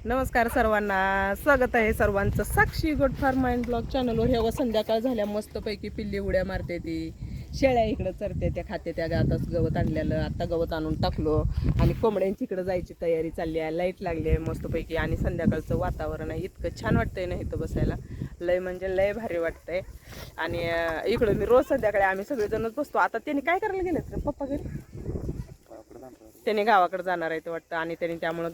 नमस्कार सर्वांना, स्वागत आहे सर्वांचं साक्षी गोट फार्म अँड ब्लॉग चॅनलवर. ह्या संध्याकाळ झाल्या, मस्तपैकी पिल्ली उड्या मारते ती, शेळ्या इकडं चरते त्या, खाते त्या. गावातच गवत आणलेलं, आता गवत आणून टाकलो आणि कोंबड्यांची इकडं जायची तयारी चालली आहे. लाईट लागली आहे मस्तपैकी आणि संध्याकाळचं वातावरण आहे, इतकं छान वाटतंय ना इथं बसायला, लय म्हणजे लय भारी वाटतंय. आणि इकडं मी रोज संध्याकाळी आम्ही सगळेजणच बसतो. आता त्यांनी काय करायला गेलेत रे पप्पा घरी? त्याने गावाकडे जाणार आहे ते वाटतं, आणि त्यांनी त्यामुळं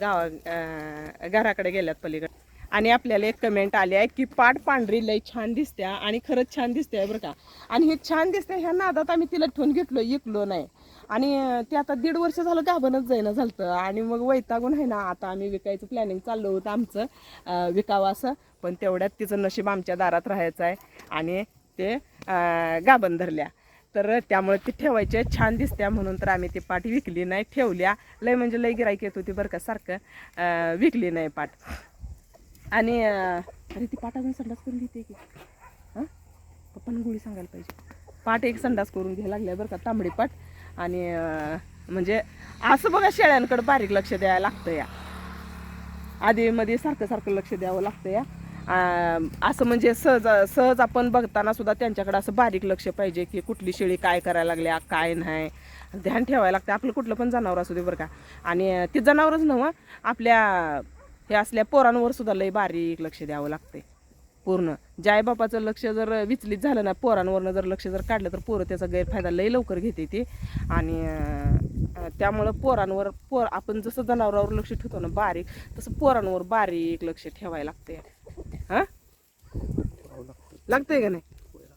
घराकडे गेल्यात पलीकडे. आणि आपल्याला एक कमेंट आली आहे की पाट पांढरी लई छान दिसते, आणि खरंच छान दिसते बरं का. आणि हे छान दिसते ह्या नादात आम्ही तिला ठेवून घेतलो, इकलो नाही. आणि ते आता 1.5 वर्ष झालं गाभणच जाईना झालं. आणि मग वैतागून आहे ना, आता आम्ही विकायचं प्लॅनिंग चाललं होतं आमचं, विकावं असं. पण तेवढ्यात तिचं नशीब आमच्या दारात राहायचं आहे आणि ते गाभण धरल्या, तर त्यामुळे ती ठेवायची छान दिसत्या म्हणून तर आम्ही ती पाट विकली नाही, ठेवल्या. लय म्हणजे लय गिराईक येत होती बरं का, सारखं विकली नाही पाट. आणि अरे ती पाट अजून संडास करून घेते की हां, पप्पांना गोळी सांगायला पाहिजे. पाट एक संडास करून घ्यायला लागल्या बरं का, तांबडी पाट. आणि म्हणजे असं बघा, शेळ्यांकडे बारीक लक्ष द्यायला लागतं या, आधीमध्ये सारखं लक्ष द्यावं लागतं या. असं म्हणजे सहज आपण बघताना सुद्धा त्यांच्याकडे असं बारीक लक्ष पाहिजे की कुठली शेळी काय करायला लागल्या, काय नाही, ध्यान ठेवायला लागतं. आपलं कुठलं पण जनावर असू दे बरं का. आणि ते जनावरच नव्हं, आपल्या हे असल्या पोरांवर सुद्धा लई बारीक लक्ष द्यावं लागतंय पूर्ण. जायबापाचं लक्ष जर विचलित झालं ना, पोरांवरनं जर लक्ष जर काढलं तर पोरं त्याचा गैरफायदा लई लवकर घेते ती. आणि त्यामुळं पोरांवर आपण जसं जनावरावर लक्ष ठेवतो ना बारीक, तसं पोरांवर बारीक लक्ष ठेवायला लागतंय. हां, लागतंय का नाही?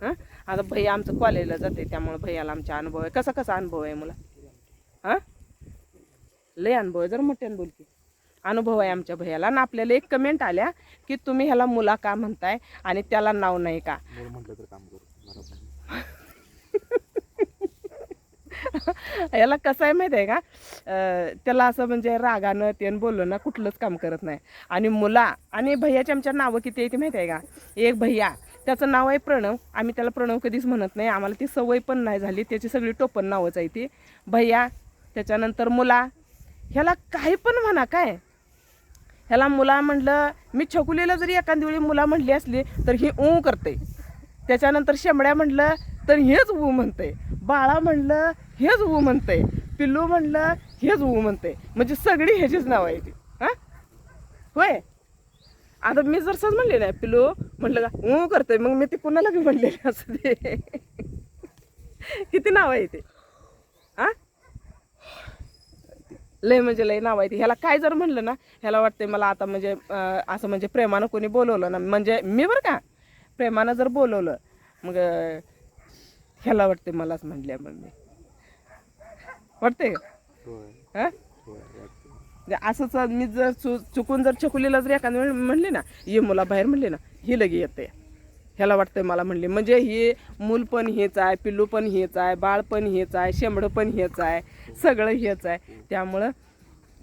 हां, आता भैया आमचं कॉलेजला जाते, त्यामुळे भैयाला आमचा अनुभव आहे. कसा अनुभव आहे मुला? हां, लय अनुभव आहे, जर मोठ्यानं बोल की. अनुभव आहे आमच्या भैयाला. आणि आपल्याला एक कमेंट आल्या की तुम्ही ह्याला मुला का म्हणताय आणि त्याला नाव नाही का? याला कसं आहे माहिती आहे का, त्याला असं म्हणजे रागानं त्यानं बोललं ना कुठलंच काम करत नाही. आणि मुला आणि भैयाच्या आमच्या नावं किती आहे ते माहिती आहे का? एक भैया, त्याचं नाव आहे प्रणव. आम्ही त्याला प्रणव कधीच म्हणत नाही, आम्हाला ती सवय पण नाही झाली. त्याची सगळी टोपण नावच आहे ती. भैया, त्याच्यानंतर मुला. ह्याला काही पण म्हणा काय, ह्याला मुला म्हणलं, मी छकुलीला जरी एखादी वेळी मुला म्हणली असली तर ही ऊ करते. त्याच्यानंतर शेंबड्या म्हणलं तर हेच ऊ म्हणते, बाळा म्हणलं हेच ऊ म्हणते, पिल्लू म्हणलं हेच ऊ म्हणते. म्हणजे सगळी ह्याचीच नाव आहे ती. हां, होय. आता मी जर सहज म्हणले नाही पिल्लू म्हटलं का ऊ करते, मग मी ती कुणाला बी म्हणलेली असं ते. किती नाव आहे ते? हां, लय म्हणजे लय नाव आहे ती. ह्याला काय जर म्हणलं ना, ह्याला वाटतंय मला आता म्हणजे असं म्हणजे प्रेमानं कोणी बोलवलं ना, म्हणजे मी बरं का, प्रेमानं जर बोलवलं मग ह्याला वाटते मलाच म्हणल्या, मग मी वाटते का? हां, असंच मी जर चुकून जर छकुलीला जर एखाद्या वेळी म्हणली ना ये मुला बाहेर म्हणली ना, ही लगे येते. ह्याला वाटतंय मला म्हणली म्हणजे हे मूल पण हेच आहे, पिल्लू पण हेच आहे, बाळ पण हेच आहे, शेंबडं पण हेच आहे, सगळं हेच आहे. त्यामुळं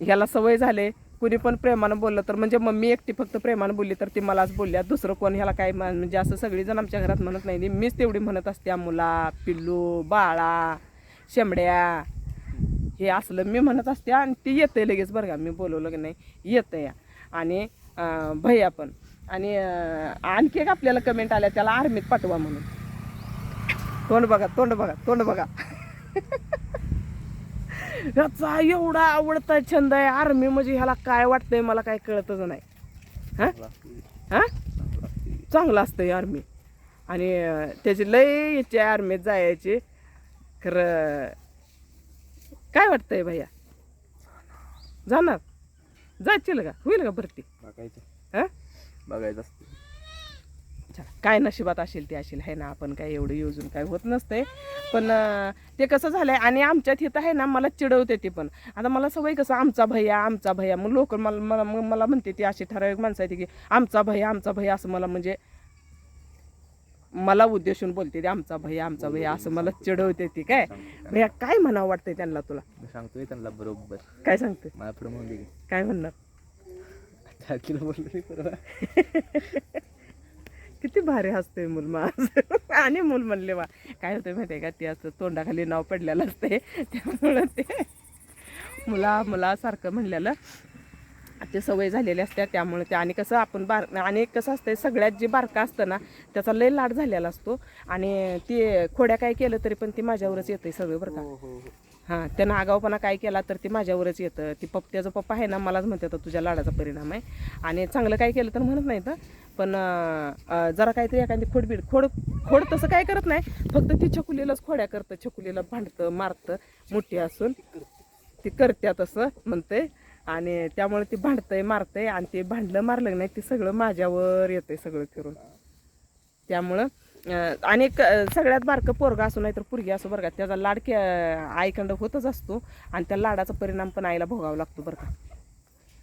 ह्याला सवय झाले, कुणी पण प्रेमानं बोललं तर, म्हणजे मम्मी एकटी फक्त प्रेमानं बोलली तर ती मलाच बोलल्या, दुसरं कोण ह्याला काय म्हणजे असं सगळीजण आमच्या घरात म्हणत नाही. मीच तेवढी म्हणत असते, मुला, पिल्लू, बाळा, शेंबड्या, हे असलं मी म्हणत असते. आणि ती येते लगेच बरं का, मी बोलवलं की नाही येतं या. आणि भैया पण. आणि आणखी एक आपल्याला कमेंट आल्या, त्याला आर्मीत पाठवा म्हणून. तोंड बघा. ह्याचा एवढा आवडता छंद आहे आर्मी, म्हणजे ह्याला काय वाटतंय मला काय कळतच नाही. हां, चांगलं असतंय आर्मी. आणि त्याची लय इच्छा आहे आर्मीत जायची. खरं काय वाटतंय भैया, जाणार? जायची का, होईल का भरती? हां, बघायचं असते. काय नशिबात असेल ते असेल, आहे ना. आपण काय एवढं योजून काय होत नसतंय. पण ते कसं झालंय, आणि आमच्यात इथं आहे ना, मला चिडवते ती पण. आता मला सवय कसं आमचा भैया, मग लोक मला म्हणते ती अशी ठराविक माणसं आहे की आमचा भैया असं मला म्हणजे मला उद्देशून बोलते ते, आमचा भैया असं मला चिडवते ती. काय भैया काय म्हणावं वाटतंय त्यांना? तुला सांगतोय त्यांना बरोबर काय सांगते, मला पुढे म्हणली काय म्हणणार? किती भारी हसते मूल माझ. आणि मूल म्हणले वा काय होतं माहिती आहे का, ते असं तोंडाखाली नाव पडलेलं असते, त्यामुळं ते मुला सारखं म्हणलेलं. ते सवय झालेली असते त्यामुळे ते. आणि कसं आपण आणि कसं असतं सगळ्यात जे बारका असतं ना त्याचा लय लाड झालेला असतो आणि ते खोड्या काय केलं तरी पण ती माझ्यावरच येतं सगळं बरं का. हां, त्यानं आगाऊपणा काय केला तर ती माझ्यावरच येतं. ती त्याचा पप्पा आहे ना मलाच म्हणते तर तुझ्या लाडाचा परिणाम आहे. आणि चांगलं काय केलं तर म्हणत नाही तर पण जरा काहीतरी एखादी खोड तसं काय करत नाही, फक्त ती छकुलीलाच खोड्या करतं, छकुलीला भांडतं मारतं, मोठी असून ती करत्या तसं म्हणते. आणि त्यामुळे ती भांडतंय मारतंय आणि ते भांडलं मारलं नाही ते सगळं माझ्यावर येतंय सगळं फिरून. त्यामुळं आणि सगळ्यात बारकं पोरगा असो नाही तर पोरगी असो बरं का, त्याचा लाड आईकडं होतच असतो आणि त्या लाडाचा परिणाम पण आईला भोगावा लागतो बरं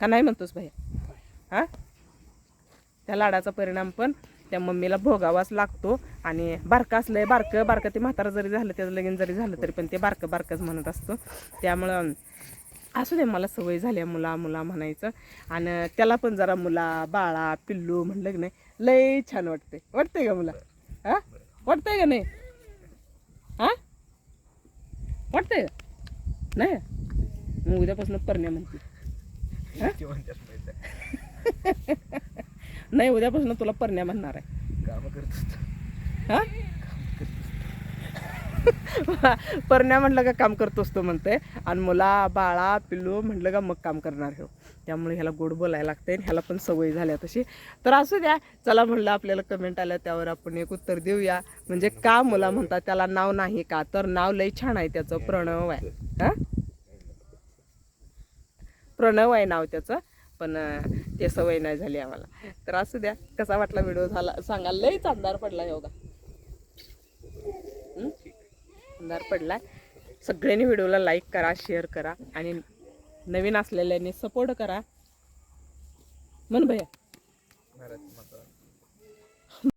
का नाही म्हणतोस भैया? हां, त्या लाडाचा परिणाम पण त्या मम्मीला भोगावाच लागतो. आणि बारकं असलं बारकं ते म्हातारा जरी झालं त्याचं लगीन जरी झालं तरी पण ते बारकंच म्हणत असतो. त्यामुळं असू दे, मला सवय झाली मुला म्हणायचं. आणि त्याला पण जरा मुला बाळा पिल्लू म्हणलं की नाही लय छान वाटतंय का मुला? हां, वाटतंय का नाही? हां, वाटतंय का नाही? मग उद्यापासून परण्या म्हणते. नाही, उद्यापासून तुला परण्या म्हणणार आहे. काम करत हां, परण्या म्हटलं का काम करतोस तो म्हणते. आणि मुला बाळा पिल्लू म्हटलं का मग काम करणार हो. त्यामुळे ह्याला गोड बोलायला लागतंय, ह्याला पण सवय झाल्या तशी. तर असू द्या, चला म्हणलं आपल्याला कमेंट आलं त्यावर आपण एक उत्तर देऊया. म्हणजे का मुला म्हणतात त्याला नाव नाही का, तर नाव लई छान आहे त्याचं, प्रणव आहे. हां, प्रणव आहे नाव त्याचं, पण ते सवय नाही झाली आम्हाला. तर असू द्या, कसा वाटला व्हिडिओ झाला सांगा. लईच अंधार पडला योगा, अंधार पडलाय. सगळ्यांनी व्हिडिओला लाईक करा, शेअर करा आणि नवीन असलेल्यांनी सपोर्ट करा. म्हण भैया.